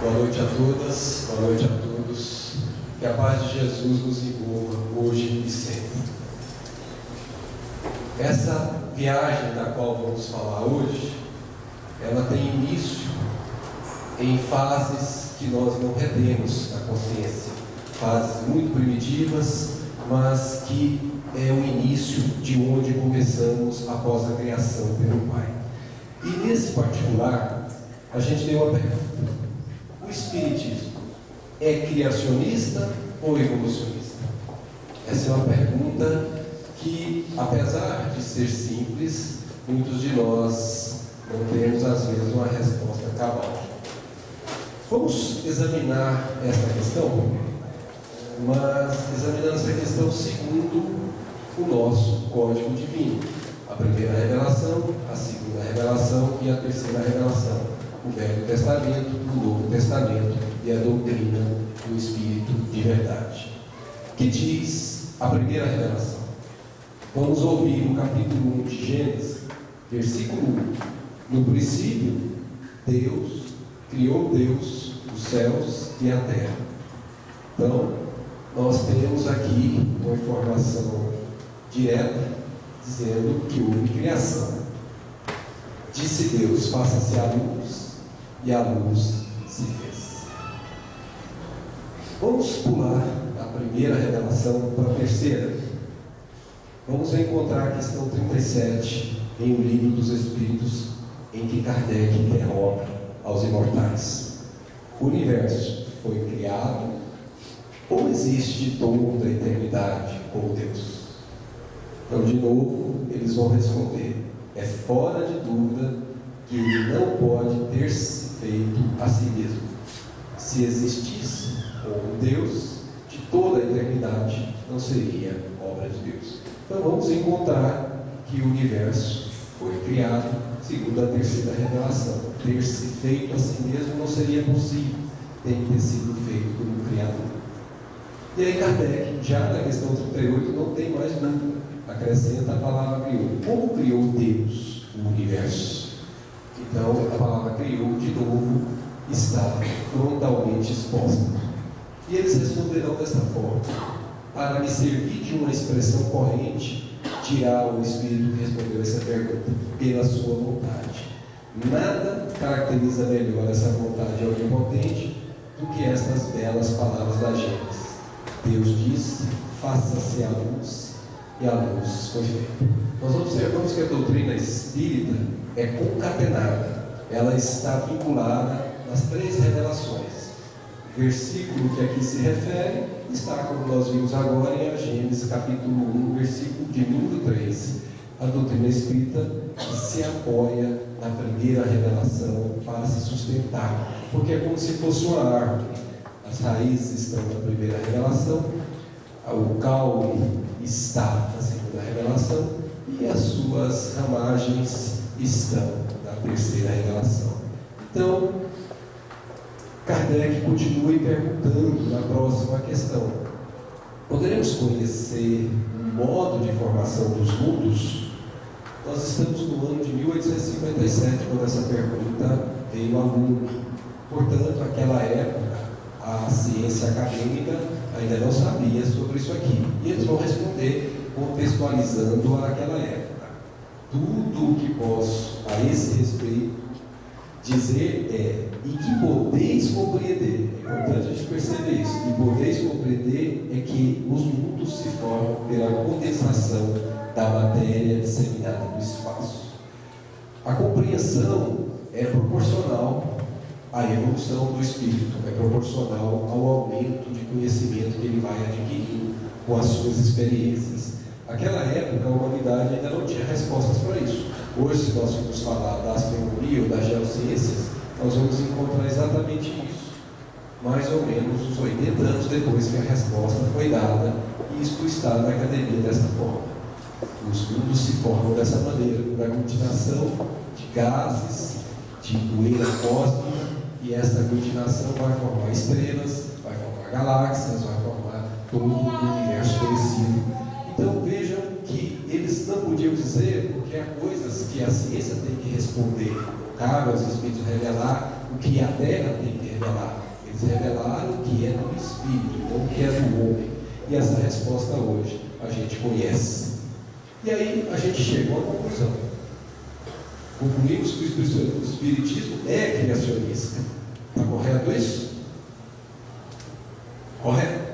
Boa noite a todas, boa noite a todos. Que a paz de Jesus nos envolva hoje e sempre. Essa viagem da qual vamos falar hoje, ela tem início em fases que nós não retemos na consciência. Fases muito primitivas, mas que é o início de onde começamos após a criação pelo Pai. E nesse particular, a gente tem uma pergunta. O Espiritismo é criacionista ou evolucionista? Essa é uma pergunta que, apesar de ser simples, muitos de nós não temos, às vezes, uma resposta cabal. Vamos examinar esta questão, mas examinando essa questão segundo o nosso código divino. A primeira revelação, a segunda revelação e a terceira revelação. O Velho Testamento, o Novo Testamento e a doutrina do Espírito de verdade. Que diz a primeira revelação? Vamos ouvir o capítulo 1 de Gênesis, versículo 1. No princípio, criou Deus os céus e a terra. Então, nós temos aqui uma informação direta, dizendo que houve criação. Disse Deus, faça-se a luz, e a luz se fez. Vamos pular a primeira revelação para a terceira. Vamos encontrar a questão 37 em O Livro dos Espíritos, em que Kardec interroga aos imortais. O universo foi criado ou existe de toda a eternidade como Deus? Então, de novo, eles vão responder: é fora de dúvida que ele não pode ter se feito a si mesmo. Se existisse um Deus, de toda a eternidade não seria obra de Deus. Então vamos encontrar que o universo foi criado segundo a terceira revelação. Ter se feito a si mesmo não seria possível, tem que ter sido feito por um Criador. E aí Kardec, já na questão 38, não tem mais dúvida, acrescenta a palavra criou. Como criou Deus o universo? Então a palavra criou, de novo, está frontalmente exposta. E eles responderão desta forma: para me servir de uma expressão corrente, dirá o Espírito que respondeu essa pergunta, pela sua vontade. Nada caracteriza melhor essa vontade onipotente do que estas belas palavras da Gênesis. Deus disse, faça-se a luz, e a luz foi feita. Nós observamos que a doutrina espírita é concatenada, ela está vinculada nas três revelações. O versículo que aqui se refere está, como nós vimos agora, em Gênesis capítulo 1, versículo de número 3. A doutrina espírita se apoia na primeira revelação para se sustentar, porque é como se fosse uma árvore. As raízes estão na primeira revelação, o caule está na segunda revelação e as suas ramagens estão na terceira revelação. Então, Kardec continua perguntando na próxima questão: poderemos conhecer o modo de formação dos mundos? Nós estamos no ano de 1857, quando essa pergunta veio à luz. Portanto, naquela época, a ciência acadêmica ainda não sabia sobre isso aqui. E eles vão responder contextualizando aquela época. Tudo o que posso a esse respeito dizer é: e que podeis compreender. É importante a gente perceber isso. E podeis compreender é que os mundos se formam pela condensação da matéria disseminada no espaço. A compreensão é proporcional à evolução do espírito, é proporcional ao aumento de conhecimento que ele vai adquirindo com as suas experiências. Naquela época, a humanidade ainda não tinha respostas para isso. Hoje, se nós formos falar da astronomia ou das geociências, nós vamos encontrar exatamente isso. Mais ou menos uns 80 anos depois que a resposta foi dada, e isso está na academia dessa forma. Os mundos se formam dessa maneira, por aglutinação de gases, de poeira cósmica, e essa aglutinação vai formar estrelas, vai formar galáxias, vai formar todo o universo conhecido. Então vejam que eles não podiam dizer, porque há coisas que a ciência tem que responder, cabe aos espíritos revelar o que a Terra tem que revelar? Eles revelaram o que é do Espírito, não o que é do homem. E essa resposta hoje a gente conhece. E aí a gente chegou à conclusão. Concluímos que o Espiritismo é criacionista. Está correto isso? Correto?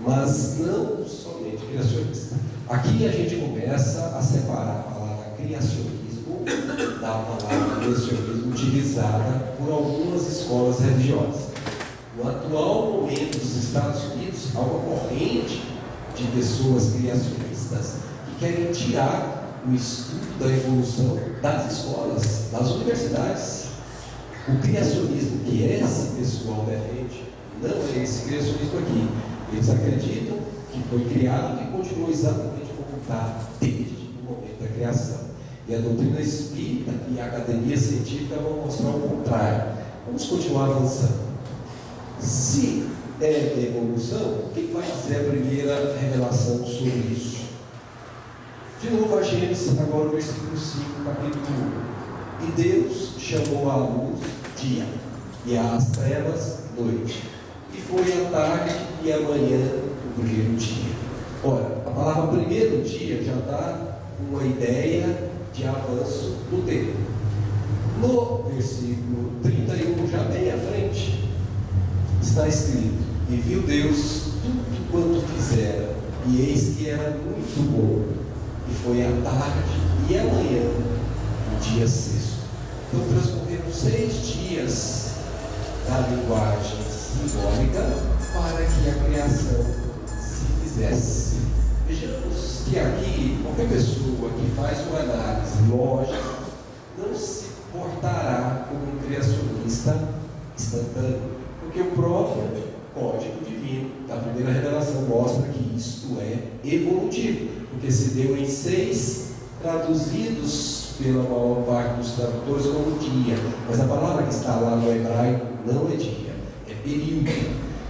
Mas não somente criacionista. Aqui a gente começa a separar a palavra criacionismo da palavra criacionismo utilizada por algumas escolas religiosas. No atual momento dos Estados Unidos, há uma corrente de pessoas criacionistas que querem tirar o estudo da evolução das escolas, das universidades. O criacionismo que esse pessoal defende não é esse criacionismo aqui. Eles acreditam que foi criado e continua exatamente como está desde o momento da criação. E a doutrina espírita e a academia científica vão mostrar o contrário. Vamos continuar avançando. Se é evolução, o que vai dizer a primeira revelação sobre isso? De novo a Gênesis, agora o versículo 5, capítulo 1. E Deus chamou a luz dia, e às trevas noite. E foi a tarde e a manhã o primeiro dia. Ora, a palavra primeiro dia já dá uma ideia de avanço no tempo. No versículo 31, já bem à frente, está escrito: e viu Deus tudo quanto fizera, e eis que era muito bom. E foi a tarde e a manhã, o dia sexto. Então transcorreram 6 dias da linguagem simbólica para que a criação se fizesse. Vejamos que aqui, qualquer pessoa que faz uma análise lógica não se portará como um criacionista instantâneo, porque o próprio código divino da primeira revelação mostra que isto é evolutivo, porque se deu em 6 traduzidos pela maior parte dos tradutores como dia, mas a palavra que está lá no hebraico não é dia, é período.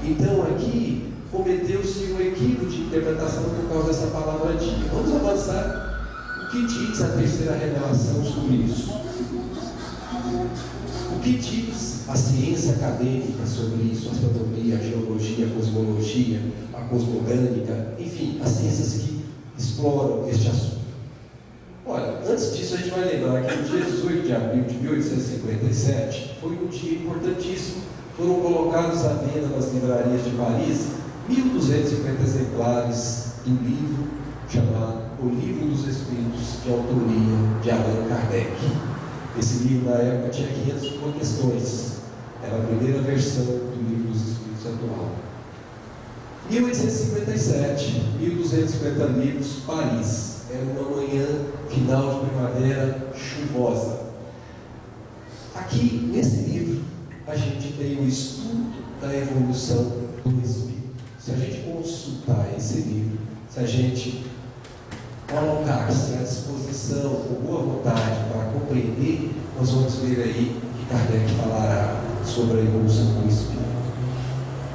Então aqui cometeu-se um equívoco de interpretação por causa dessa palavra dia. Vamos avançar. O que diz a terceira revelação sobre isso? O que diz a ciência acadêmica sobre isso? A astronomia, a geologia, a cosmologia, a cosmogânica, enfim, as ciências que exploram este assunto. Olha, antes disso a gente vai lembrar que no dia 18 de abril de 1857 foi um dia importantíssimo. Foram colocados à venda nas livrarias de Paris 1.250 exemplares do livro chamado O Livro dos Espíritos, de autoria de Allan Kardec. Esse livro, na época, tinha 501 questões. Era a primeira versão do Livro dos Espíritos atual. 1857, 1.250 livros, Paris. Era uma manhã final de primavera chuvosa. Aqui, nesse livro, a gente tem o estudo da evolução do Espírito. Se a gente consultar esse livro, se a gente colocar-se à disposição, com boa vontade, para compreender, nós vamos ver aí que Kardec falará sobre a evolução do Espírito.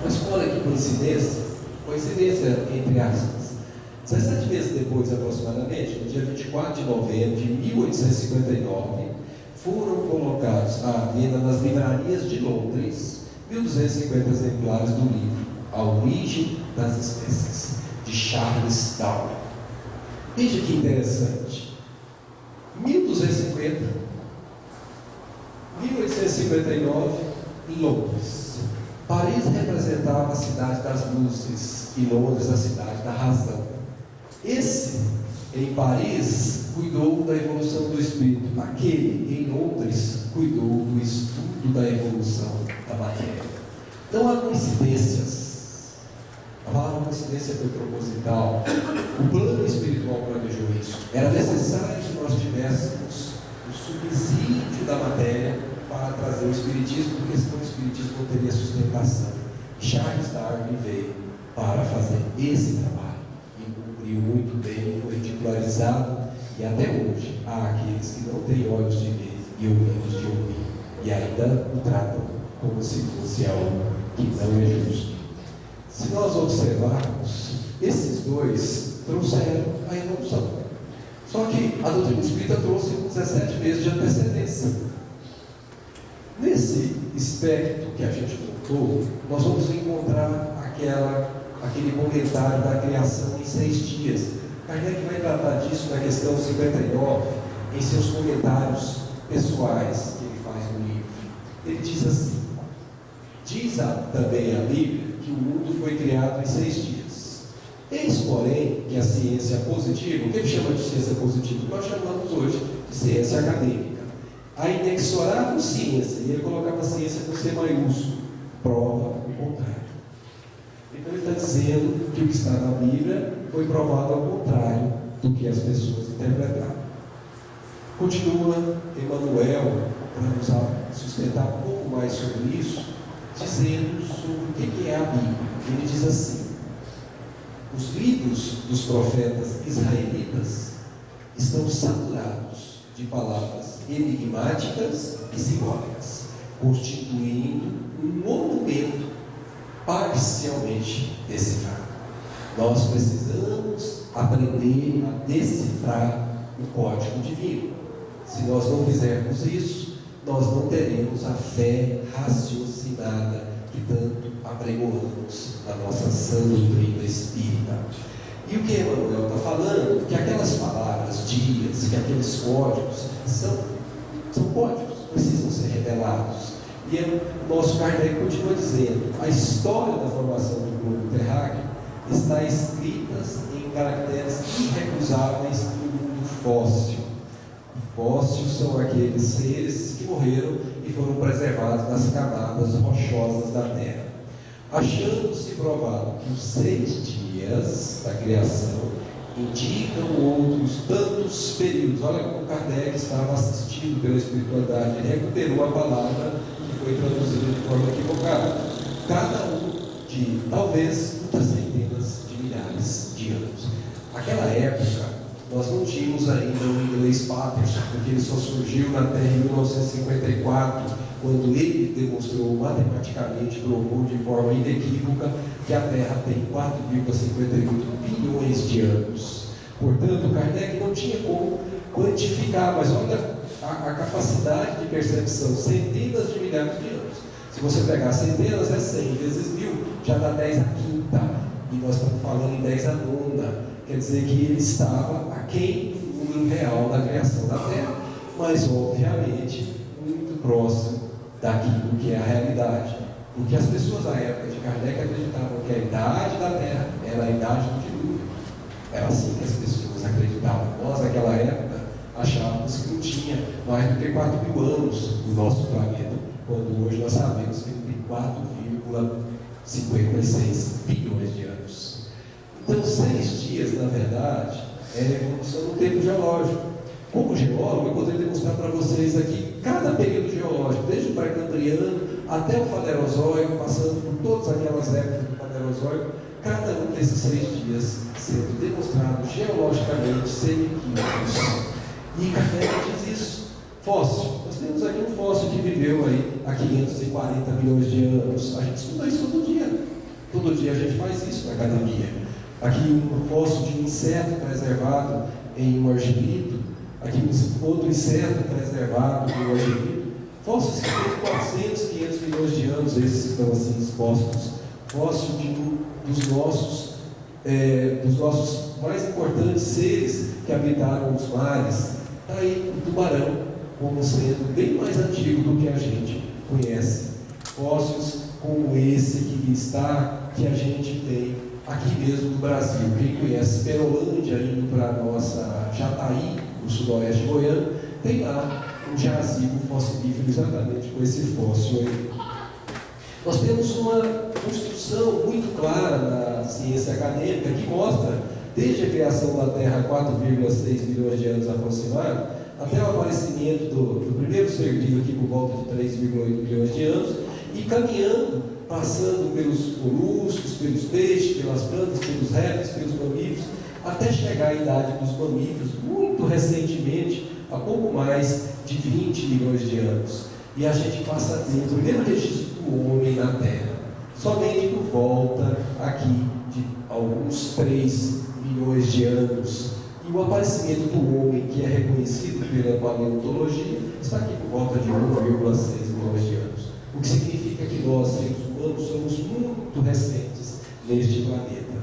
Mas olha que coincidência entre aspas. 17 meses depois, aproximadamente, no dia 24 de novembro de 1859, foram colocados à venda nas livrarias de Londres 1.250 exemplares do livro A Origem das Espécies, de Charles Darwin. Veja que interessante. 1250, 1859, Londres. Paris representava a cidade das luzes e Londres a cidade da razão. Esse, em Paris, cuidou da evolução do espírito. Aquele, em Londres, cuidou do estudo da evolução da matéria. Não há coincidências. A palavra coincidência foi proposital. O plano espiritual planejou isso. Era necessário que nós tivéssemos o subsídio da matéria para trazer o espiritismo, porque senão o espiritismo não teria sustentação. Charles Darwin veio para fazer esse trabalho e cumpriu muito bem, foi ridicularizado, e até hoje há aqueles que não têm olhos de ver e ouvidos de ouvir e ainda o tratam como se fosse algo que não é justo. Se nós observarmos, esses dois trouxeram a evolução. Só que a doutrina espírita trouxe com 17 meses de antecedência. Nesse espectro que a gente contou, nós vamos encontrar aquele comentário da criação em 6 dias. Kardec vai tratar disso na questão 59, em seus comentários pessoais que ele faz no livro. Ele diz assim: diz também a Bíblia que o mundo foi criado em 6 dias. Eis, porém, que a ciência positiva, o que ele chama de ciência positiva? Nós chamamos hoje de ciência acadêmica. A inexorável ciência, e ele colocava a ciência com C maiúsculo, prova o contrário. Então ele está dizendo que o que está na Bíblia foi provado ao contrário do que as pessoas interpretaram. Continua Emmanuel, para nos sustentar um pouco mais sobre isso, dizendo sobre o que é a Bíblia. Ele diz assim: os livros dos profetas israelitas estão saturados de palavras enigmáticas e simbólicas, constituindo um monumento parcialmente decifrado. Nós precisamos aprender a decifrar o código divino. Se nós não fizermos isso, nós não teremos a fé raciocinada que tanto apregoamos na nossa sã doutrina espírita. E o que Emmanuel está falando? Que aquelas palavras, dias, que aqueles códigos são códigos, precisam ser revelados. E o nosso Kardec continua dizendo: a história da formação do globo terráqueo está escrita em caracteres irrecusáveis no mundo fóssil. Fósseis são aqueles seres que morreram e foram preservados nas camadas rochosas da Terra. Achando-se provado que os 6 dias da criação indicam outros tantos períodos. Olha como Kardec estava assistido pela espiritualidade, ele recuperou a palavra que foi traduzida de forma equivocada. Cada um de talvez muitas centenas de milhares de anos. Naquela época, nós não tínhamos ainda o inglês Patterson, porque ele só surgiu na Terra em 1954, quando ele demonstrou matematicamente, provou de forma inequívoca que a Terra tem 4,58 bilhões de anos. Portanto, Kardec não tinha como quantificar, mas olha a capacidade de percepção, centenas de milhares de anos. Se você pegar centenas, é 100 vezes 1000, já dá 10 à quinta, e nós estamos falando em 10 à nona. Quer dizer que ele estava aquém do número real da criação da Terra, mas obviamente muito próximo daquilo que é a realidade. Porque as pessoas da época de Kardec acreditavam que a idade da Terra era a idade do dilúvio. Era assim que as pessoas acreditavam. Nós, naquela época, achávamos que não tinha mais do que 4.000 anos no nosso planeta, quando hoje nós sabemos que tem 4,56 bilhões de anos. Então, 6 dias, na verdade, é a evolução do tempo geológico. Como geólogo, eu poderia demonstrar para vocês aqui cada período geológico, desde o pré-cambriano até o Fanerozoico, passando por todas aquelas épocas do Fanerozoico, cada um desses 6 dias sendo demonstrado geologicamente, sem equívocos. E Kardec diz isso. Fóssil. Nós temos aqui um fóssil que viveu aí há 540 milhões de anos. A gente estuda isso todo dia. Todo dia a gente faz isso na academia. Aqui um fóssil de um inseto preservado em um argilito. Aqui outro inseto preservado em um argilito. Fósseis que têm 400, 500 milhões de anos, esses que estão assim expostos. Fóssil de dos nossos mais importantes seres que habitaram os mares. Está aí o tubarão, como sendo bem mais antigo do que a gente conhece. Fósseis como esse que a gente tem aqui mesmo no Brasil. Quem conhece Perolândia, indo para a nossa Jataí, no sudoeste goiano, tem lá um jazigo fossilífero exatamente com esse fóssil aí. Nós temos uma construção muito clara na ciência acadêmica que mostra, desde a criação da Terra, 4,6 bilhões de anos aproximado, até o aparecimento do primeiro ser vivo aqui por volta de 3,8 bilhões de anos, e caminhando, passando pelos moluscos, pelos peixes, pelas plantas, pelos répteis, pelos mamíferos, até chegar à idade dos mamíferos, muito recentemente, há pouco mais de 20 milhões de anos. E a gente passa a ter o primeiro registro do homem na Terra, somente por volta aqui de alguns 3 milhões de anos. E o aparecimento do homem, que é reconhecido pela paleontologia, está aqui por volta de 1,6 milhões de anos. o que significa que nós, seres humanos, somos muito recentes neste planeta.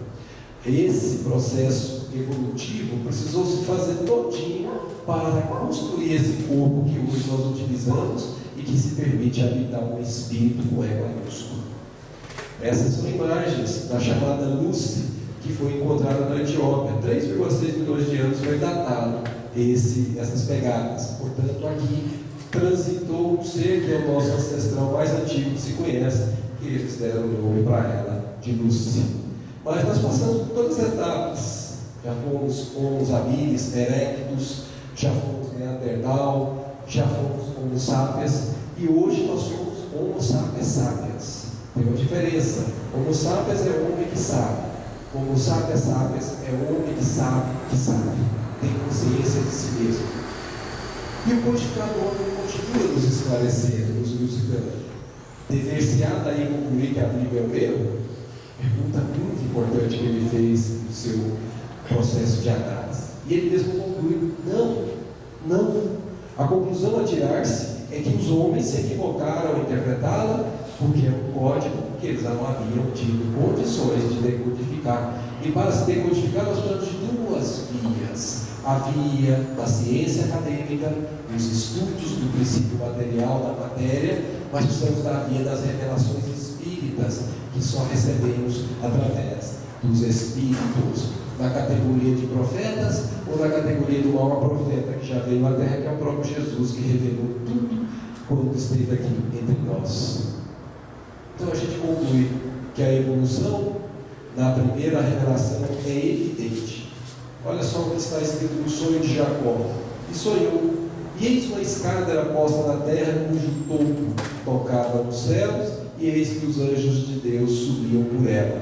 Esse processo evolutivo precisou se fazer todinho para construir esse corpo que hoje nós utilizamos e que se permite habitar um espírito com E maiúsculo. Essas são imagens da chamada Lucy, que foi encontrada na Etiópia. 3,6 milhões de anos foi datado essas pegadas. Portanto, aqui transitou um ser que é o nosso ancestral mais antigo que se conhece, que eles deram o nome para ela de Lucy. Mas nós passamos por todas as etapas. Já fomos Homo habilis, erectus, já fomos Neandertal, já fomos Homo sapiens, e hoje nós somos Homo sapiens sapiens. Tem uma diferença. Homo sapiens é o homem que sabe. Homo sapiens sapiens é o homem que sabe, tem consciência de si mesmo. E o codificador continua nos esclarecendo, nos elucidando. Dever-se-á daí concluir que a Bíblia é um erro? Pergunta muito importante que ele fez no seu processo de análise. E ele mesmo conclui: não. A conclusão a tirar-se é que os homens se equivocaram ao interpretá-la, porque é um código que eles não haviam tido condições de decodificar. E para se decodificar, nós precisamos de duas vias: a via da ciência acadêmica, os estudos do princípio material da matéria, mas precisamos da via das revelações espíritas, que só recebemos através dos espíritos, na categoria de profetas ou na categoria do maior profeta que já veio à Terra, que é o próprio Jesus, que revelou tudo quando esteve aqui entre nós. Então a gente conclui que a evolução na primeira revelação é evidente. Olha só o que está escrito no sonho de Jacó: e sonhou, e eis uma escada era posta na terra, cujo topo tocava nos céus, e eis que os anjos de Deus subiam por ela.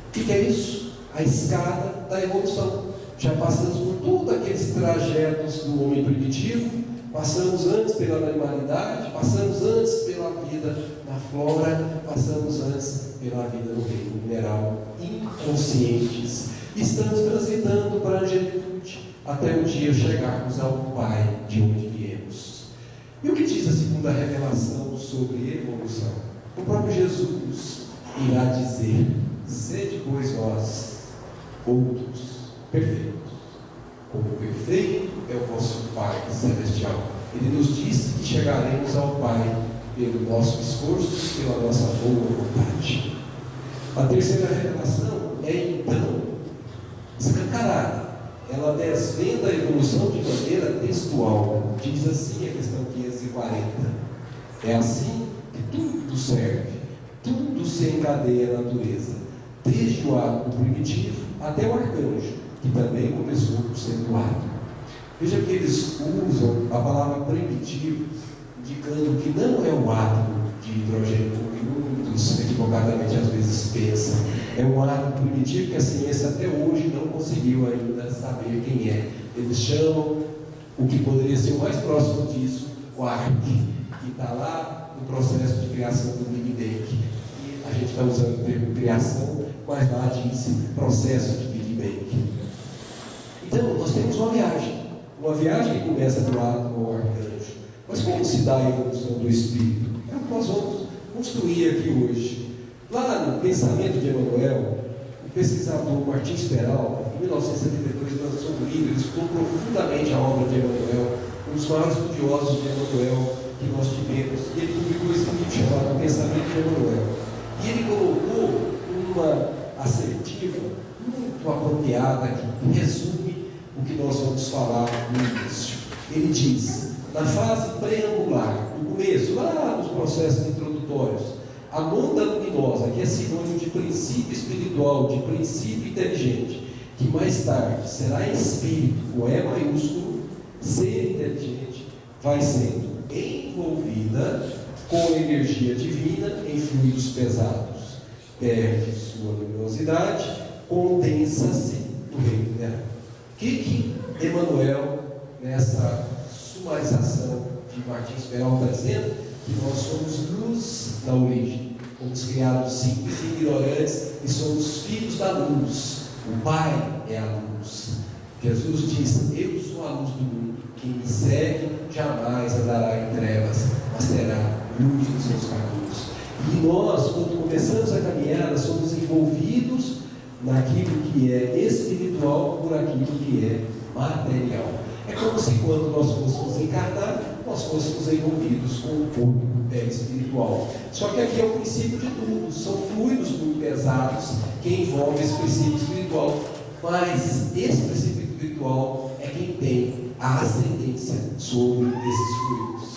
O que é isso? A escada da evolução. Já passamos por todos aqueles trajetos do homem primitivo, passamos antes pela animalidade, passamos antes pela vida na flora, passamos antes pela vida no reino mineral, inconscientes. Estamos transitando para a angelitude, até um dia chegarmos ao Pai de onde viemos. E o que diz a segunda revelação sobre evolução? O próprio Jesus irá dizer: sede, pois, vós outros perfeitos, como perfeito é o vosso Pai celestial. Ele nos disse que chegaremos ao Pai pelo nosso esforço, pela nossa boa vontade. A terceira revelação é então escancarada. Ela desvenda a evolução de maneira textual. Diz assim a questão 540: é assim que tudo serve, tudo se encadeia à natureza, desde o átomo primitivo até o arcanjo, que também começou por sendo átomo. Veja que eles usam a palavra primitivo, indicando que não é o átomo de hidrogênio, como muitos equivocadamente às vezes pensam. É um átomo primitivo que a ciência até hoje não conseguiu ainda saber quem é. Eles chamam o que poderia ser o mais próximo disso, quark, que está lá no processo de criação do Big Bang. E a gente está usando o termo criação, mas lá diz processo de Big Bang. Então, nós temos uma viagem que começa do átomo ao arcanjo. Mas como se dá a evolução do espírito? É o que nós vamos construir aqui hoje. Lá no Pensamento de Emmanuel, o pesquisador Martins Peralta, em 1972, lançou um livro. Ele estudou profundamente a obra de Emmanuel, um dos maiores estudiosos de Emmanuel que nós tivemos. E ele publicou esse livro chamado Pensamento de Emmanuel. E ele colocou uma assertiva muito apropriada que resume o que nós vamos falar no início. Ele diz: na fase preambular, no começo, lá nos processos introdutórios, a onda luminosa, que é sinônimo de princípio espiritual, de princípio inteligente, que mais tarde será espírito, com E maiúsculo, ser inteligente, vai sendo envolvida com energia divina em fluidos pesados. Perde sua luminosidade, condensa-se no reino mineral. O que Emmanuel, nessa sumarização de Martins Peralta, está dizendo? Que nós somos luz na origem, fomos criados simples e ignorantes e somos filhos da luz. O Pai é a luz. Jesus disse: eu sou a luz do mundo, quem me segue jamais andará em trevas, mas terá mude os seus caminhos. E nós, quando começamos a caminhada, somos envolvidos naquilo que é espiritual por aquilo que é material. É como se quando nós fôssemos encarnar, nós fôssemos envolvidos com o corpo espiritual. Só que aqui é o princípio de tudo, são fluidos muito pesados que envolvem esse princípio espiritual. Mas esse princípio espiritual é quem tem a ascendência sobre esses fluidos.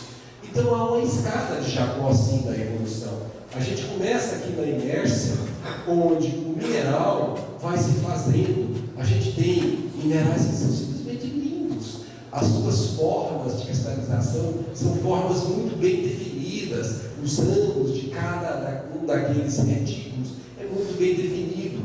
Então há uma escada de Jacó assim da evolução. A gente começa aqui na inércia, onde o mineral vai se fazendo. A gente tem minerais que são simplesmente lindos. As suas formas de cristalização são formas muito bem definidas. Os ângulos de cada um daqueles retículos é muito bem definido.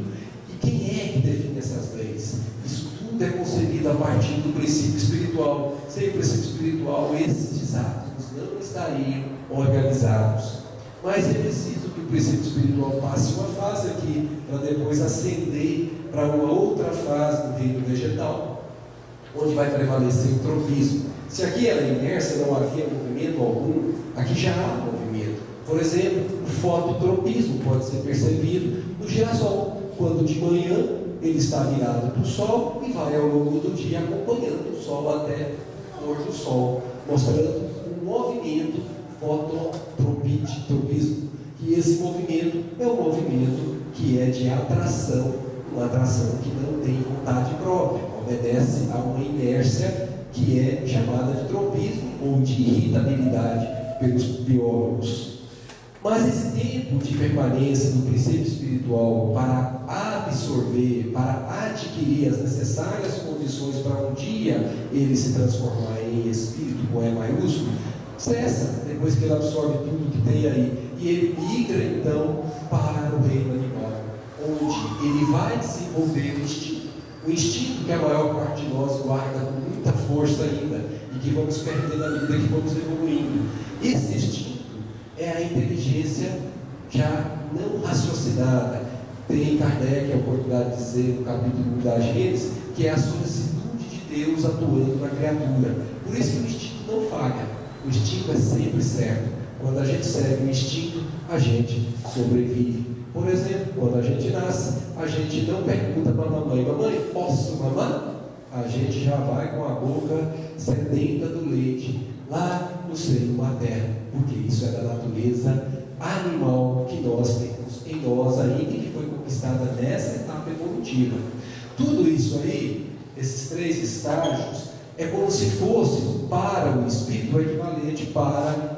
E quem é que define essas leis? Isso tudo é concebido a partir do princípio espiritual. Sem o princípio espiritual, esses átomos não estariam organizados. Mas é preciso que o princípio espiritual passe uma fase aqui, para depois ascender para uma outra fase do reino vegetal, onde vai prevalecer o tropismo. Se aqui era inércia, não havia movimento algum, aqui já há movimento. Por exemplo, o fototropismo pode ser percebido no girassol, quando de manhã ele está virado para o sol e vai ao longo do dia acompanhando o sol até o pôr do sol, mostrando um movimento fototropismo. E esse movimento é um movimento que é de atração, uma atração que não tem vontade própria, obedece a uma inércia que é chamada de tropismo ou de irritabilidade pelos biólogos. Mas esse tempo de permanência do princípio espiritual para absorver, para adquirir as necessárias condições para um dia ele se transformar em espírito com E maiúsculo, cessa depois que ele absorve tudo que tem aí. E ele migra então para o reino animal, onde ele vai desenvolver o instinto que a maior parte de nós guarda com muita força ainda, e que vamos perdendo à medida que vamos evoluindo. Esse instinto é a inteligência já não raciocinada. Tem Kardec a oportunidade de dizer no capítulo 1 da Gênesis, que é a solicitude de Deus atuando na criatura. Por isso que o instinto não falha, o instinto é sempre certo. Quando a gente segue o instinto, a gente sobrevive. Por exemplo, quando a gente nasce, a gente não pergunta para a mamãe: mamãe, posso mamar? A gente já vai com a boca sedenta do leite lá no seio materno, porque isso é da natureza animal que nós temos em nós ainda, que foi conquistada nessa etapa evolutiva. Tudo isso aí, esses 3 estágios, é como se fosse para o espírito o equivalente para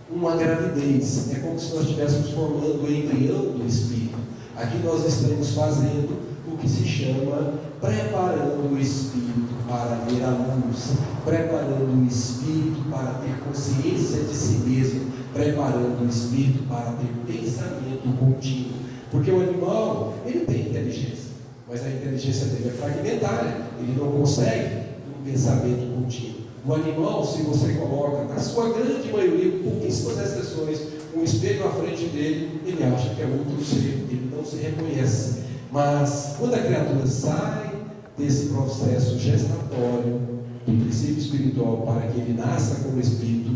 uma gravidez. É como se nós estivéssemos formando o embrião do espírito. Aqui nós estamos fazendo o que se chama preparando o espírito para ver a luz, preparando o espírito para ter consciência de si mesmo, preparando o espírito para ter pensamento contínuo. Porque o animal, ele tem inteligência, mas a inteligência dele é fragmentária, ele não consegue um pensamento contínuo. O animal, se você coloca, na sua grande maioria, pouquíssimas exceções, um espelho à frente dele, ele acha que é outro ser, ele não se reconhece. Mas quando a criatura sai desse processo gestatório, do princípio espiritual, para que ele nasça como espírito,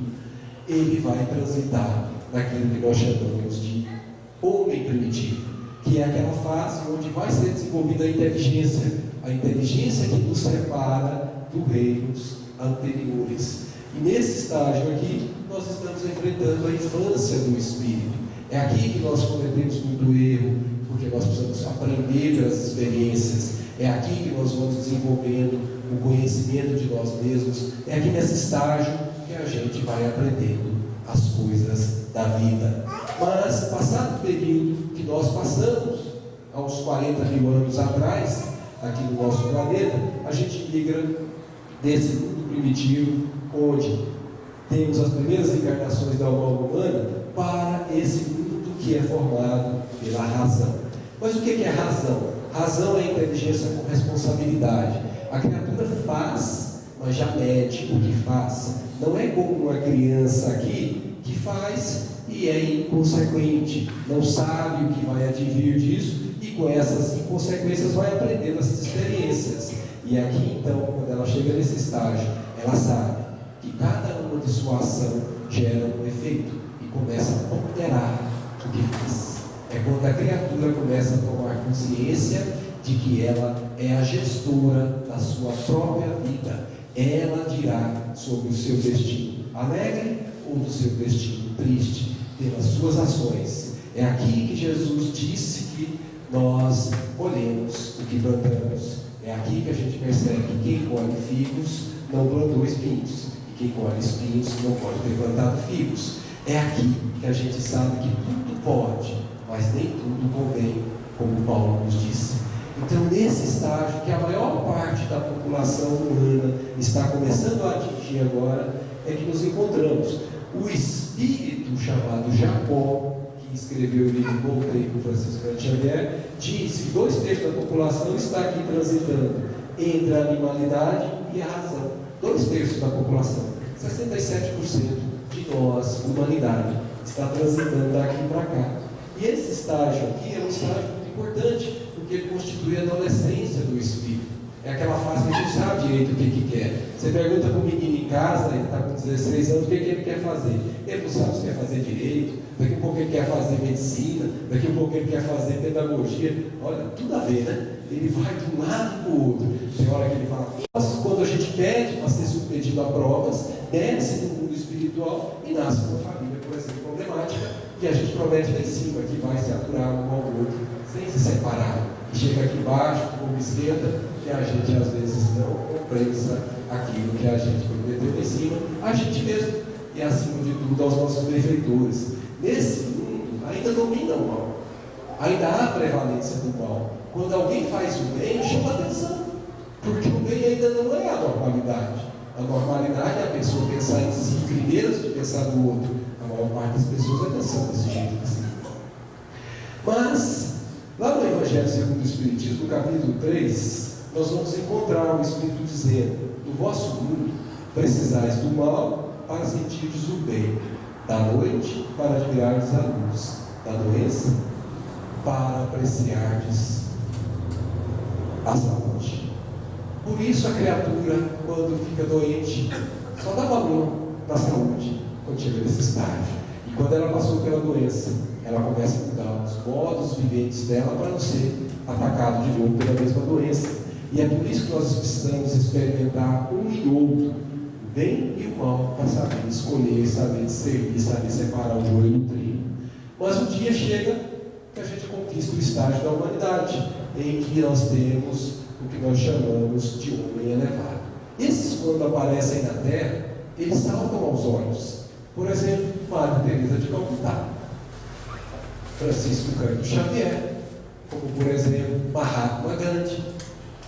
ele vai transitar naquilo que nós chamamos de homem primitivo, que é aquela fase onde vai ser desenvolvida a inteligência que nos separa dos reinos anteriores. E nesse estágio aqui, nós estamos enfrentando a infância do espírito. É aqui que nós cometemos muito erro, porque nós precisamos aprender pelas experiências. É aqui que nós vamos desenvolvendo o conhecimento de nós mesmos. É aqui nesse estágio que a gente vai aprendendo as coisas da vida. Mas, passado o período que nós passamos, há uns 40 mil anos atrás, aqui no nosso planeta, a gente migra desse mundo primitivo, onde temos as primeiras encarnações da alma humana, para esse mundo que é formado pela razão. Mas o que é razão? Razão é inteligência com responsabilidade. A criatura faz, mas já mede o que faz. Não é como uma criança aqui que faz e é inconsequente, não sabe o que vai advir disso, e com essas inconsequências vai aprendendo essas experiências. E aqui então, quando ela chega nesse estágio, ela sabe que cada uma de sua ação gera um efeito, e começa a ponderar o que faz. É quando a criatura começa a tomar consciência de que ela é a gestora da sua própria vida. Ela dirá sobre o seu destino alegre ou do seu destino triste, pelas suas ações. É aqui que Jesus disse que nós colhemos o que plantamos. É aqui que a gente percebe que quem colhe figos não plantou espinhos, e quem colhe espinhos não pode ter plantado figos. É aqui que a gente sabe que tudo pode, mas nem tudo convém, como Paulo nos disse. Então, nesse estágio que a maior parte da população humana está começando a atingir agora, é que nos encontramos. O espírito chamado Jacó, que escreveu o livro Voltei com Francisco Xavier, diz que 2/3 da população está aqui transitando entre a animalidade e a razão. 2/3 da população, 67% de nós, humanidade, está transitando daqui para cá. E esse estágio aqui é um estágio muito importante, porque ele constitui a adolescência do espírito. É aquela fase que a gente sabe direito o que quer. Você pergunta para o menino em casa, ele está com 16 anos, o que ele quer fazer. Ele não sabe se quer fazer direito, daqui a pouco ele quer fazer medicina, daqui a pouco ele quer fazer pedagogia. Olha, tudo a ver, né? Ele vai de um lado para o outro. Tem hora que ele fala, quando a gente pede para ser submetido a provas, desce no mundo espiritual e nasce uma família, por exemplo, problemática, e a gente promete lá em cima que vai se aturar um ao outro, sem se separar. E chega aqui embaixo, como esquenta, que a gente às vezes não compensa aquilo que a gente prometeu em cima, a gente mesmo, e acima de tudo aos nossos benfeitores. Nesse mundo ainda domina o mal, ainda há prevalência do mal. Quando alguém faz o bem, chama atenção, porque o bem ainda não é a normalidade. A normalidade é a pessoa pensar em si primeiro antes de pensar no outro. A maior parte das pessoas é pensando desse jeito assim. Mas lá no Evangelho segundo o Espiritismo, no capítulo 3, nós vamos encontrar o Espírito dizendo: no vosso mundo precisais do mal para sentirdes o bem, da noite para admirardes a luz, da doença para apreciardes a saúde. Por isso a criatura, quando fica doente, só dá valor na saúde quando chega nesse estágio. E quando ela passou pela doença, ela começa a mudar os modos viventes dela para não ser atacado de novo pela mesma doença. E é por isso que nós precisamos experimentar um e outro, o bem e o mal, para saber escolher, saber discernir, saber separar o joio do trigo. Mas um dia chega que a gente conquista o estágio da humanidade, em que nós temos o que nós chamamos de homem elevado. Esses, quando aparecem na Terra, eles saltam aos olhos. Por exemplo, Madre Teresa de Calcutá, Francisco Cândido Xavier, como por exemplo Mahatma Gandhi,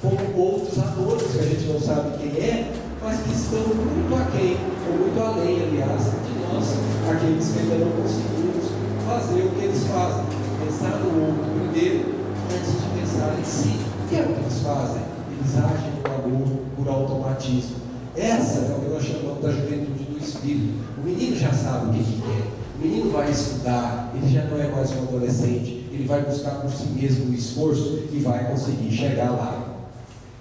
como outros atores que a gente não sabe quem é, mas que estão muito aquém, ou muito além, aliás, de nós, aqueles que ainda não conseguimos fazer o que eles fazem, pensar no outro primeiro, antes de pensar em si. O que é o que eles fazem? Eles agem no amor por automatismo. Essa é o que nós chamamos da juventude do espírito. O menino já sabe o que ele quer, o menino vai estudar, ele já não é mais um adolescente, ele vai buscar por si mesmo o esforço e vai conseguir chegar lá.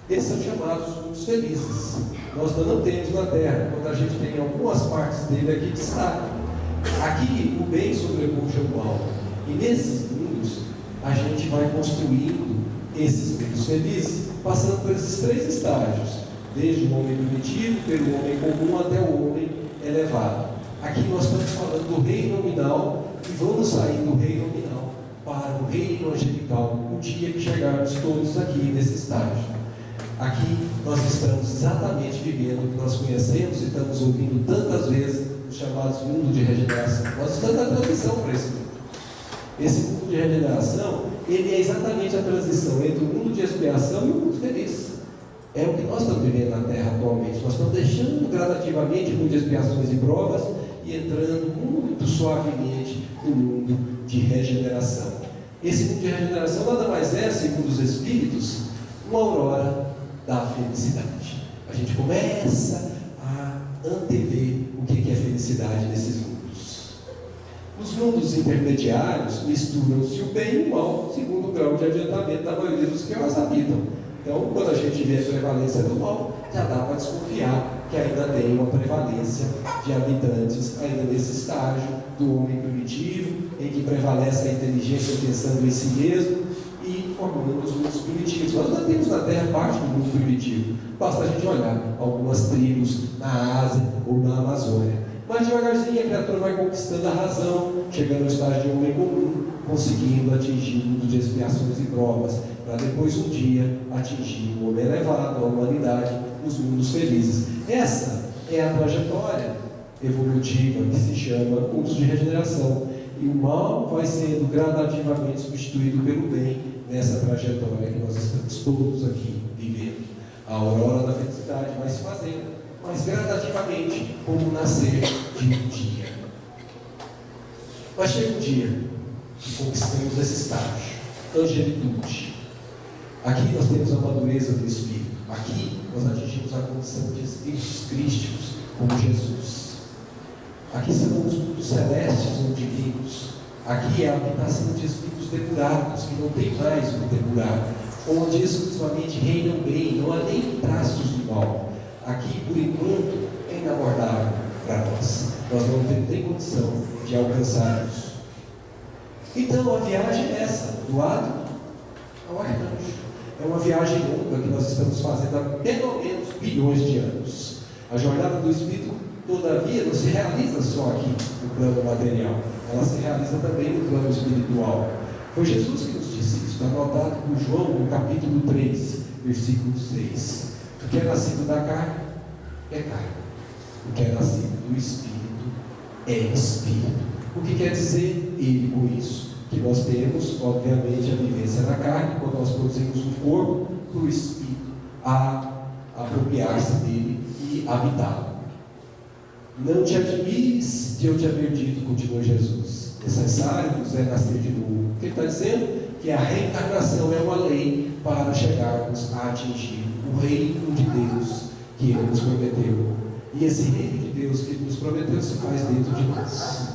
Esses são chamados mundos felizes. Nós não temos na Terra, quando a gente tem algumas partes dele aqui destaque. Aqui o bem sobrepuja o mal. E nesses mundos a gente vai construindo esses mundos felizes, passando por esses 3 estágios, desde o homem primitivo, pelo homem comum até o homem elevado. Aqui nós estamos falando do reino nominal e vamos sair do reino nominal para o reino angelical, o dia que chegarmos todos aqui nesse estágio. Aqui nós estamos exatamente vivendo o que nós conhecemos e estamos ouvindo tantas vezes os chamados mundos de regeneração. Nós estamos na transição para esse mundo. Esse mundo de regeneração, ele é exatamente a transição entre o mundo de expiação e o mundo feliz. É o que nós estamos vivendo na Terra atualmente. Nós estamos deixando gradativamente o mundo de expiações e provas e entrando muito suavemente no mundo de regeneração. Esse mundo de regeneração nada mais é, segundo os Espíritos, uma aurora da felicidade. A gente começa a antever o que é felicidade nesses mundos. Os mundos intermediários misturam-se o bem e o mal, segundo o grau de adiantamento da maioria dos que os habitam. Então, quando a gente vê a prevalência do mal, já dá para desconfiar que ainda tem uma prevalência de habitantes ainda nesse estágio do homem primitivo, em que prevalece a inteligência pensando em si mesmo e formando os mundos primitivos. Nós ainda temos na Terra parte do mundo primitivo. Basta a gente olhar algumas tribos na Ásia ou na Amazônia. Mas devagarzinho a criatura vai conquistando a razão, chegando ao estágio de homem comum, conseguindo atingir o mundo de expiações e provas, para depois um dia atingir o homem elevado, a humanidade, os mundos felizes. Essa é a trajetória evolutiva que se chama curso de regeneração. E o mal vai sendo gradativamente substituído pelo bem nessa trajetória que nós estamos todos aqui vivendo. A aurora da felicidade vai se fazendo, mas gradativamente, como o nascer de um dia. Mas chega um dia que conquistamos esse estágio, angelitude. Aqui nós temos a madureza do Espírito. Aqui nós atingimos a condição de espíritos crísticos, como Jesus. Aqui são os mundos celestes ou divinos. Aqui é a habitação de espíritos depurados, que não tem mais o depurado, onde exclusivamente reina o bem, não há nem traços de mal. Aqui, por enquanto, é inabordável para nós. Nós não temos nem condição de alcançar isso. Então, a viagem é essa, do átomo ao arcanjo. É uma viagem longa que nós estamos fazendo há pelo menos bilhões de anos. A jornada do Espírito, todavia, não se realiza só aqui no plano material. Ela se realiza também no plano espiritual. Foi Jesus que nos disse isso, está anotado por João no capítulo 3, versículo 6. O que é nascido da carne é carne. O que é nascido do Espírito é Espírito. O que quer dizer ele com isso? Que nós temos, obviamente, a vivência da carne, quando nós produzimos um corpo, para o Espírito a apropriar-se dele e habitá-lo. Não te admires de eu te haver dito, continuou Jesus, necessário nos é nascer de novo. O que ele está dizendo? Que a reencarnação é uma lei para chegarmos a atingir o reino de Deus que ele nos prometeu. E esse reino de Deus que ele nos prometeu se faz dentro de nós.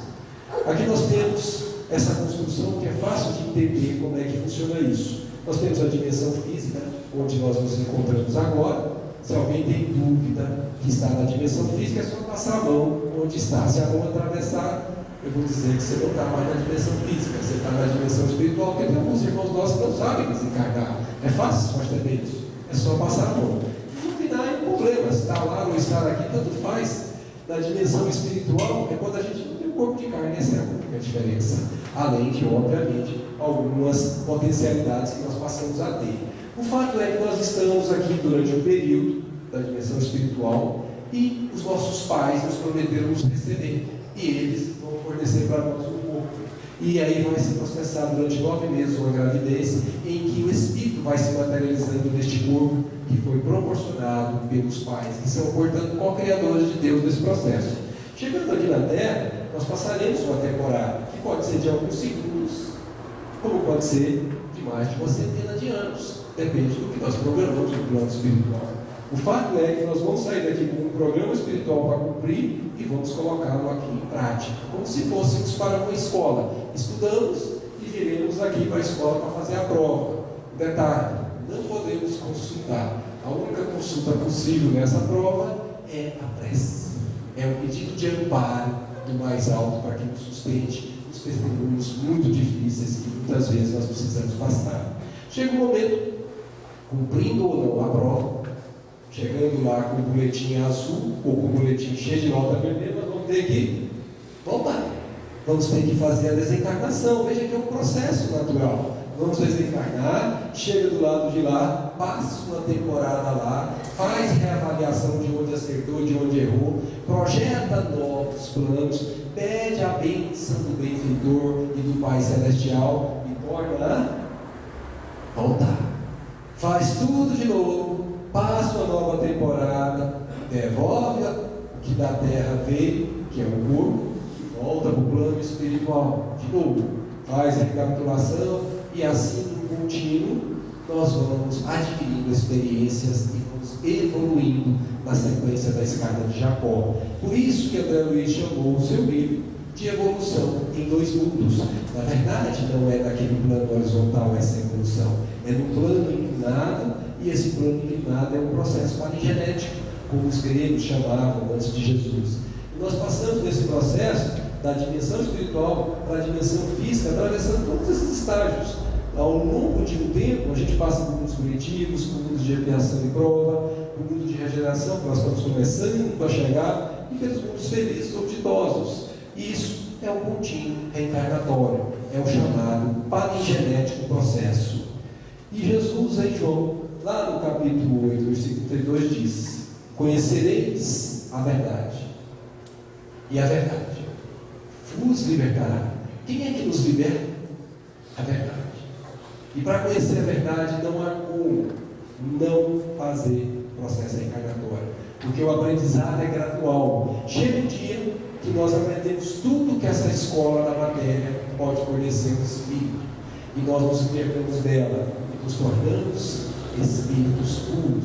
Aqui nós temos essa construção que é fácil de entender como é que funciona isso. Nós temos a dimensão física, onde nós nos encontramos agora. Se alguém tem dúvida que está na dimensão física, é só passar a mão onde está. Se a mão atravessar, eu vou dizer que você não está mais na dimensão física, você está na dimensão espiritual, porque tem alguns irmãos nossos que não sabem desencarnar. É fácil perceber isso. É só passar a mão. Não tem nada de problema, estar lá ou estar aqui, tanto faz. Na dimensão espiritual é quando a gente não tem um corpo de carne, essa é a única diferença. Além de, obviamente, algumas potencialidades que nós passamos a ter. O fato é que nós estamos aqui durante um período da dimensão espiritual e os nossos pais nos prometeram nos receber. E eles vão fornecer para nós um corpo. E aí vai se processar durante 9 meses uma gravidez em que o Espírito vai se materializando neste corpo que foi proporcionado pelos pais, que são, portanto, co-criadores de Deus nesse processo. Chegando aqui na Terra, nós passaremos uma temporada, que pode ser de alguns segundos, como pode ser de mais de uma centena de anos. Depende do que nós programamos no plano espiritual. O fato é que nós vamos sair daqui com um programa espiritual para cumprir e vamos colocá-lo aqui em prática, como se fôssemos para uma escola. Estudamos e viremos aqui para a escola para fazer a prova. Detalhe, não podemos consultar. A única consulta possível nessa prova é a prece. É um pedido de amparo do mais alto para que nos sustente os testemunhos muito difíceis que muitas vezes nós precisamos passar. Chega um momento, cumprindo ou não a prova, chegando lá com o boletim azul ou com o boletim cheio de nota vermelha, nós vamos ter que voltar. Vamos ter que fazer a desencarnação. Veja que é um processo natural. Vamos desencarnar, chega do lado de lá, passa uma temporada lá, faz reavaliação de onde acertou, de onde errou, projeta novos planos, pede a bênção do benfeitor e do Pai Celestial e torna a voltar. Faz tudo de novo, passa uma nova temporada, devolve o que da terra veio, que é o corpo, e volta para o plano espiritual. De novo, faz a recapitulação. E assim, no contínuo, nós vamos adquirindo experiências e vamos evoluindo na sequência da escada de Jacó. Por isso que André Luiz chamou o seu livro de evolução em 2 mundos. Na verdade, não é naquele plano horizontal essa evolução, é no plano inclinado, e esse plano inclinado é um processo palingenético, como os gregos chamavam antes de Jesus. E nós passamos nesse processo da dimensão espiritual para a dimensão física, atravessando todos esses estágios. Ao longo de um tempo, a gente passa por mundos primitivos, por mundos de expiação e prova, por mundo de regeneração, que nós estamos começando a chegar, e pelos mundos felizes ou ditosos. Isso é um pontinho reencarnatório, é o chamado palingenético processo. E Jesus, em João, lá no capítulo 8, versículo 32, diz: conhecereis a verdade, e a verdade vos libertará. Quem é que nos liberta? A verdade. E para conhecer a verdade não há como não fazer processo reencarnatório, porque o aprendizado é gradual. Chega um dia que nós aprendemos tudo que essa escola da matéria pode conhecer o Espírito, e nós nos libertamos dela e nos tornamos espíritos puros.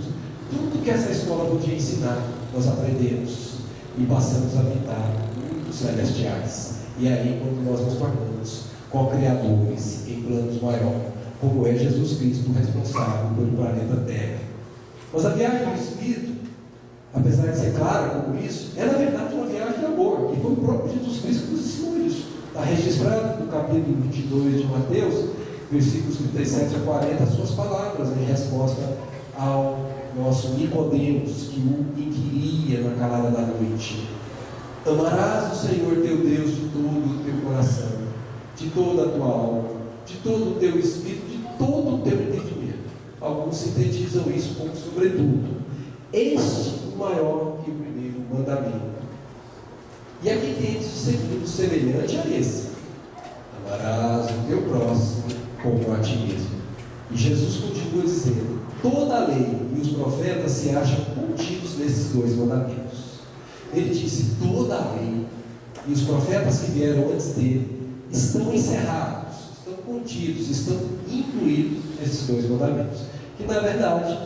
Tudo que essa escola podia ensinar, nós aprendemos e passamos a habitar mundos celestiais. E aí, quando nós nos tornamos co-criadores em planos maiores, como é Jesus Cristo responsável pelo planeta Terra. Mas a viagem do Espírito, apesar de ser clara como isso, é na verdade uma viagem de amor, e foi o próprio Jesus Cristo que nos ensinou isso. Está registrado no capítulo 22 de Mateus, versículos 37 a 40, as suas palavras em resposta ao nosso Nicodemos, que o inquiria na calada da noite. Amarás o Senhor teu Deus de todo o teu coração, de toda a tua alma, de todo o teu espírito, de todo o teu entendimento. Alguns sintetizam isso como sobretudo. Este é o maior e o primeiro mandamento. E aqui tem o segundo, semelhante a esse: amarás o teu próximo como a ti mesmo. E Jesus continua dizendo: toda a lei e os profetas se acham contidos nesses dois mandamentos. Ele disse: toda a lei e os profetas que vieram antes dele estão encerrados, estão contidos, estão incluídos nesses dois mandamentos. Que na verdade,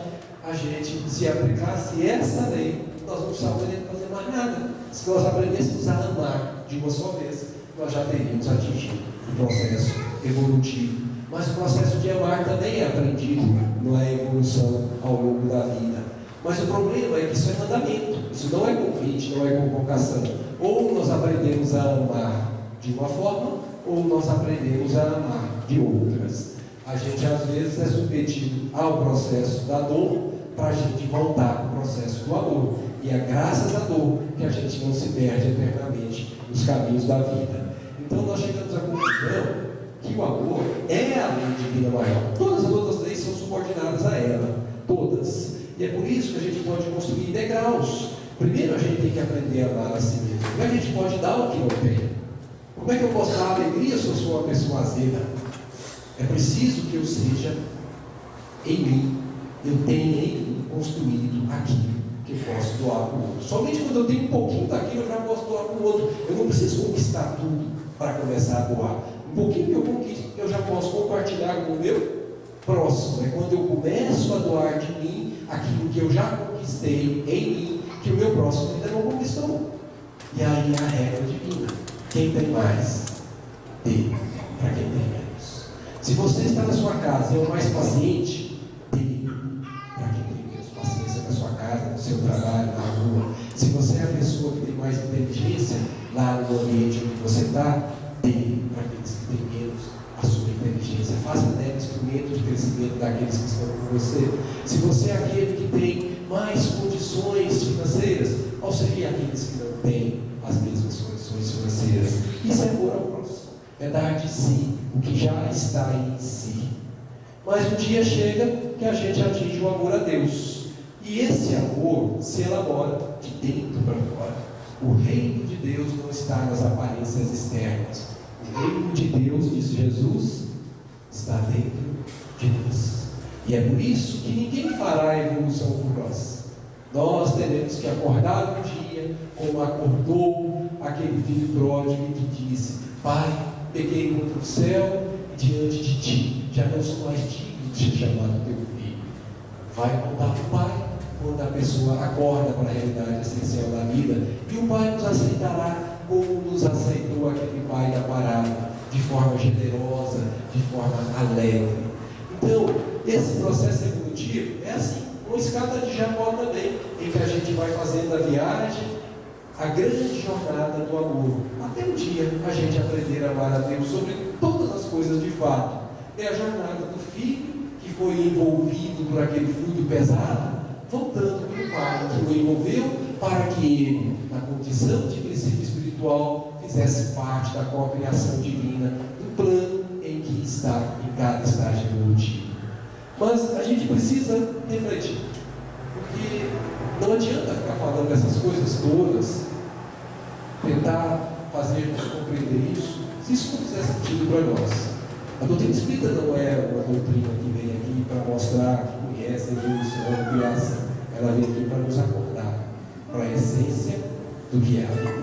a gente, se aplicasse essa lei, nós não precisaríamos fazer mais nada. Se nós aprendêssemos a amar de uma só vez, nós já teríamos atingido o processo evolutivo. Mas o processo de amar também é aprendido na evolução ao longo da vida. Mas o problema é que isso é mandamento, isso não é convite, não é convocação. Ou nós aprendemos a amar de uma forma, ou nós aprendemos a amar de outras. A gente às vezes é submetido ao processo da dor para a gente voltar para o processo do amor. E é graças à dor que a gente não se perde eternamente nos caminhos da vida. Então nós chegamos à conclusão que o amor é a lei divina maior. Todas as outras leis são subordinadas a ela, todas. E é por isso que a gente pode construir degraus. Primeiro a gente tem que aprender a amar a si mesmo. Como é que a gente pode dar o que não tem? Como é que eu posso dar alegria se eu sou uma pessoa azeda? É preciso que eu seja em mim, eu tenha em mim construído aquilo que eu posso doar para o outro. Somente quando eu tenho um pouquinho daquilo eu já posso doar para o outro. Eu não preciso conquistar tudo para começar a doar. Um pouquinho que eu conquisto, eu já posso compartilhar com o meu próximo. É quando eu começo a doar de mim aquilo que eu já conquistei em mim, que o meu próximo ainda não conquistou. E aí a regra divina: quem tem mais, dê para quem tem menos. Se você está na sua casa e é o mais paciente, dê para quem tem menos paciência na sua casa, no seu trabalho, na rua. Se você é a pessoa que tem mais inteligência lá no ambiente onde você está, dê para aqueles que têm menos a sua inteligência. Faça dela instrumento de crescimento daqueles que estão com você. Se você é aquele que tem mais condições financeiras, auxilie aqueles que não têm as mesmas condições financeiras. Isso é amor ao próximo. É dar de si o que já está em si. Mas um dia chega que a gente atinge o amor a Deus. E esse amor se elabora de dentro para fora. O reino de Deus não está nas aparências externas. O reino de Deus, diz Jesus, está dentro de nós. E é por isso que ninguém fará a evolução por nós. Nós teremos que acordar um dia, como acordou aquele filho pródigo que disse: Pai, peguei contra o céu e diante de ti, já não sou mais digno de ser chamado teu filho. Vai voltar para o Pai quando a pessoa acorda para a realidade essencial da vida, e o Pai nos aceitará como nos aceitou aquele Pai da parada, de forma generosa, de forma alegre. Então, esse processo evolutivo é assim. uma escada de Jacó também, em que a gente vai fazendo a viagem, a grande jornada do amor, até um dia a gente aprender a amar a Deus sobre todas as coisas de fato. É a jornada do filho que foi envolvido por aquele fluido pesado, voltando para o pai que o envolveu, para que ele, na condição de princípio espiritual, fizesse parte da cocriação divina, do plano em que está em cada estágio evolutivo. Mas a gente precisa refletir, porque não adianta ficar falando essas coisas todas, tentar fazer-nos compreender isso, se isso não fizer sentido para nós. A doutrina espírita não é uma doutrina que vem aqui para mostrar que conhece a evolução da criação. Ela vem aqui para nos acordar para a essência do que é a vida.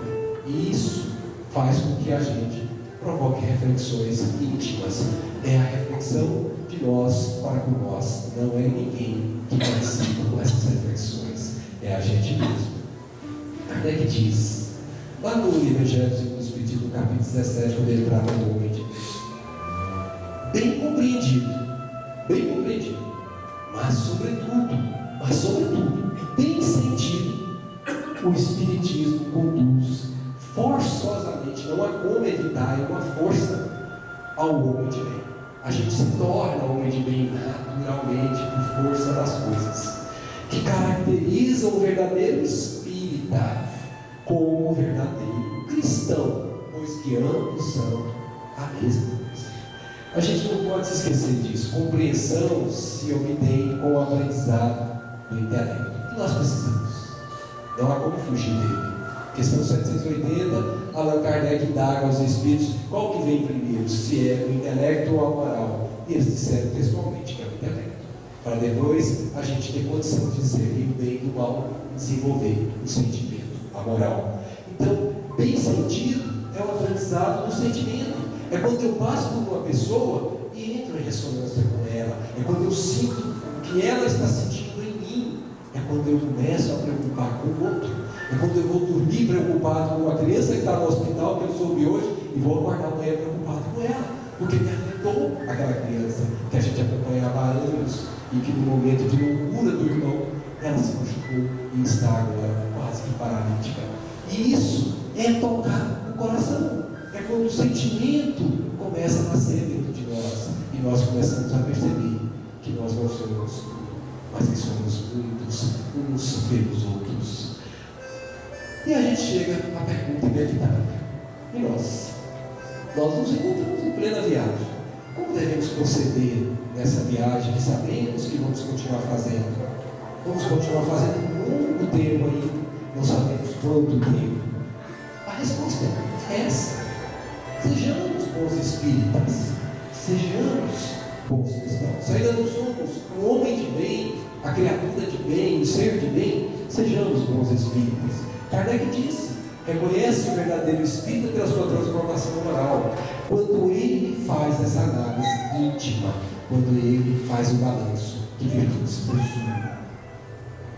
E isso faz com que a gente provoque reflexões íntimas. É a reflexão de nós para com nós. Não é ninguém que participa com essas reflexões. É a gente mesmo. Kardec diz, lá no Evangelho segundo o Espiritismo, no capítulo 17, quando ele trata do homem de Deus, bem compreendido, mas sobretudo, bem sentido, o Espiritismo conduz forçosamente, não há como evitar, é uma força ao homem de bem. A gente se torna homem de bem naturalmente por força das coisas que caracterizam o verdadeiro espírita como o verdadeiro cristão, pois que ambos são a mesma coisa. A gente não pode se esquecer disso. Compreensão se obtém com o aprendizado do intelecto, que nós precisamos. Não há como fugir dele. Questão 780, Allan Kardec indaga aos espíritos qual que vem primeiro, se é o intelecto ou a moral. E eles disseram textualmente que é o intelecto, para depois a gente ter condição de discernir o bem e o mal, desenvolver o sentimento, a moral. Então, bem sentido é o aprendizado do sentimento. É quando eu passo por uma pessoa e entro em ressonância com ela. É quando eu sinto o que ela está sentindo em mim. É quando eu começo a preocupar com o outro. É quando eu vou dormir preocupado com uma criança que está no hospital, que eu soube hoje, e vou acordar amanhã preocupado com ela, porque me afetou aquela criança que a gente acompanhava há anos e que no momento de loucura do irmão, ela se machucou e está agora quase que paralítica. E isso é tocar no coração. É quando o sentimento começa a nascer dentro de nós e nós começamos a perceber que nós não somos, mas que somos muitos uns pelos outros. E a gente chega à pergunta inevitável: e nós? Nós nos encontramos em plena viagem. Como devemos proceder nessa viagem que sabemos que vamos continuar fazendo? Vamos continuar fazendo um longo tempo aí, não sabemos quanto tempo. A resposta é essa. Sejamos bons espíritas, sejamos bons cristãos. Se ainda não somos um homem de bem, a criatura de bem, o ser de bem, sejamos bons espíritas. Kardec disse, reconhece o verdadeiro espírito pela sua transformação moral, quando ele faz essa análise íntima, quando ele faz o balanço, que virtudes possuo,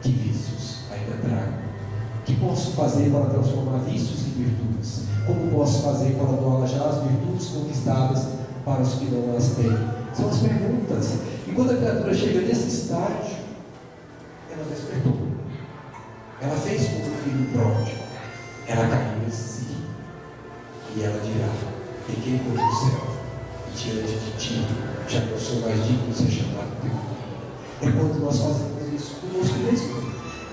que vícios ainda trago, que posso fazer para transformar vícios em virtudes, como posso fazer para doar já as virtudes conquistadas para os que não as têm. São as perguntas. E quando a criatura chega nesse estágio, ela despertou. Ela fez como o filho pródigo. Ela caiu em si. E ela dirá: peguei por do céu, e diante de ti, já não sou mais digno de ser chamado teu filho. É quando nós fazemos isso conosco mesmo.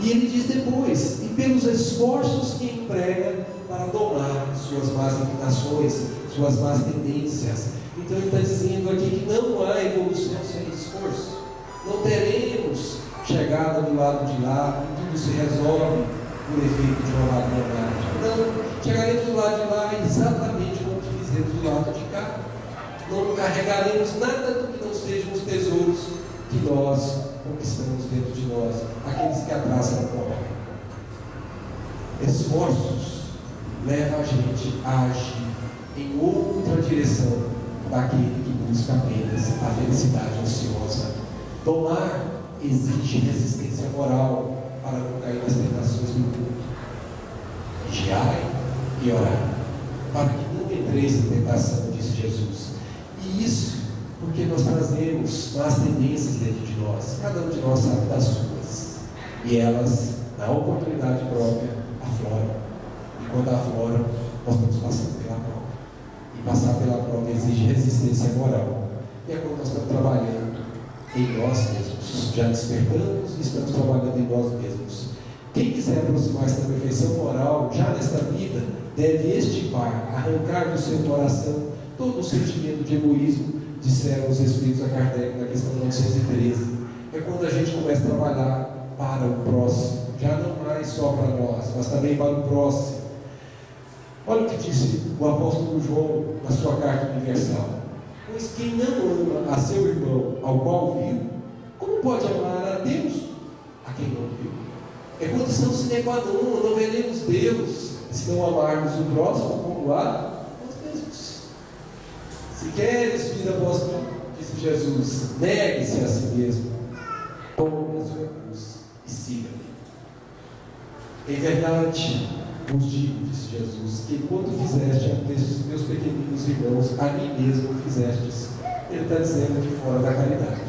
E ele diz depois: e pelos esforços que emprega para domar suas más inclinações, suas más tendências. Então ele está dizendo aqui que não há evolução sem esforço. Não teremos chegada do lado de lá, e tudo se resolve por efeito de uma varinha mágica. Não, chegaremos do lado de lá exatamente como fizemos do lado de cá. Não carregaremos nada do que não sejam os tesouros que nós conquistamos dentro de nós, aqueles que atrasam a prova. Esforços levam a gente a agir em outra direção daquele que busca apenas a felicidade ociosa. Domar exige resistência moral para não cair nas tentações do mundo. Vigiai e orai, para que não entreis em tentação, disse Jesus. E isso porque nós trazemos más tendências dentro de nós. Cada um de nós sabe das suas. E elas, na oportunidade própria, afloram. E quando afloram, nós estamos passando pela prova. E passar pela prova exige resistência moral. E é quando nós estamos trabalhando em nós mesmos. Já despertamos e estamos trabalhando em nós mesmos. Quem quiser aproximar-se da perfeição moral, já nesta vida, deve estipar, arrancar do seu coração todo o sentimento de egoísmo, disseram os Espíritos a Kardec na questão 913. É quando a gente começa a trabalhar para o próximo, já não mais só para nós, mas também para o próximo. Olha o que disse o apóstolo João na sua carta universal: pois quem não ama a seu irmão ao qual viu, como pode amar a Deus a quem não viu? É condição sine qua non, não veremos Deus se não amarmos o próximo como a nós mesmos. Se queres vida após mim, disse Jesus, negue-se a si mesmo, tome a sua cruz e siga-me. Em verdade, vos digo, disse Jesus, que quando fizeste a destes meus pequeninos irmãos, a mim mesmo fizestes. Ele está dizendo aqui fora da caridade,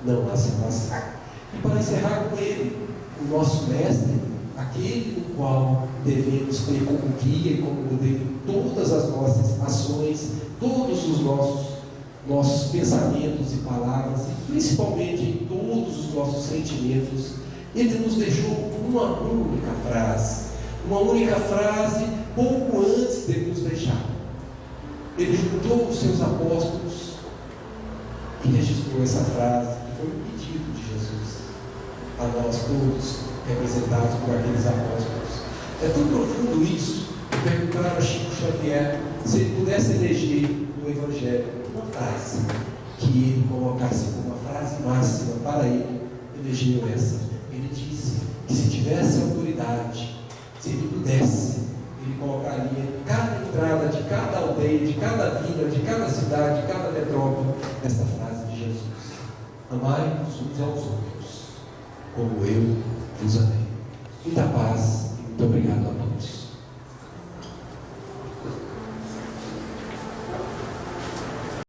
não há salvação. E para encerrar com ele, o nosso mestre, aquele no qual devemos ter como guia e como modelo todas as nossas ações, todos os nossos pensamentos e palavras, e principalmente em todos os nossos sentimentos, ele nos deixou uma única frase pouco antes de nos deixar. Ele juntou os seus apóstolos e registrou essa frase, que foi um pedido de Jesus a nós todos, representados por aqueles apóstolos. É tão profundo isso, que perguntaram a Chico Xavier se ele pudesse eleger no Evangelho uma frase que ele colocasse como uma frase máxima para ele, elegeu essa. Ele disse que se tivesse autoridade, se ele pudesse, ele colocaria em cada entrada de cada aldeia, de cada vila, de cada cidade, de cada metrópole, esta frase de Jesus: amai-vos uns aos outros, como eu vos amei. Muita paz e muito obrigado a todos.